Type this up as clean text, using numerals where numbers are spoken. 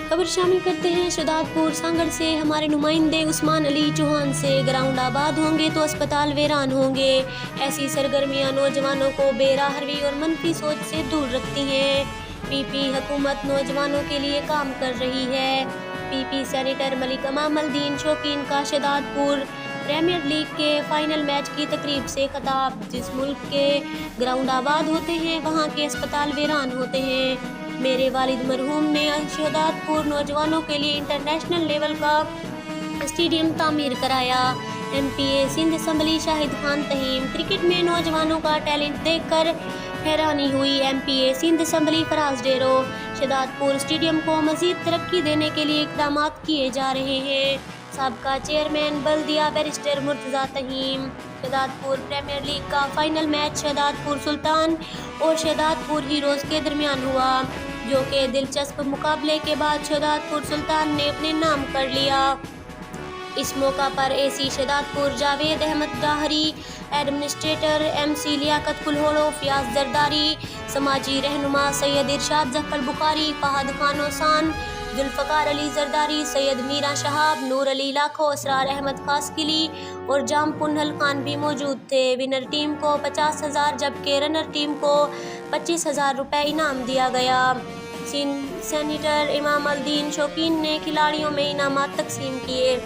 खबर शामिल करते हैं शहदादपुर सांगड़ से। हमारे नुमाइंदे उस्मान अली चौहान से। ग्राउंड आबाद होंगे तो अस्पताल वीरान होंगे। ऐसी सरगर्मियां नौजवानों को बेराहवी और मनफी सोच से दूर रखती हैं। पीपी हुकूमत नौजवानों के लिए काम कर रही है। पीपी सेनेटर मलिक इमामुद्दीन शौकीन का शहदादपुर प्रीमियर लीग के फाइनल मैच की तकरीब से खिताब। जिस मुल्क के ग्राउंड आबाद होते हैं वहाँ के अस्पताल वीरान होते हैं। मेरे वालिद मरहूम ने शहदादपुर नौजवानों के लिए इंटरनेशनल लेवल का स्टेडियम तामीर कराया। MPA Sindh assembly Shahid Khan Tahim. Cricket में नौजवानों का टैलेंट देखकर हैरानी हुई। MPA Sindh assembly Faraz Dero. Shahdadpur stadium को मजीद तरक्की देने के लिए इक़दाम किए जा रहे हैं। साबका चेयरमैन बल्दिया barrister Murtaza Tahim. Shahdadpur premier league का फाइनल मैच शहदादपुर सुल्तान और शहदादपुर हीरोज़ के दरमियान हुआ, जो कि दिलचस्प मुकाबले के बाद शहदादपुर सुल्तान ने अपने नाम कर लिया। इस मौका पर AC Shahdadpur Javed Ahmed Dahri, administrator MC Liaquat Kulhoro, Fayaz Zardari, समाजी रहनुमा सैयद इरशाद जफर बुखारी, फहद खान ओसान, जुल्फ़कार अली जरदारी, सैयद मीरा शहाब, नूर अली लाखो, असरार अहमद खासकिली और जाम पुनहल खान भी मौजूद थे। विनर टीम को 50,000 जबकि रनर टीम को 25,000 रुपये इनाम दिया गया। सेनेटर इमामुद्दीन शौकीन ने खिलाड़ियों में इनामात तकसीम किए।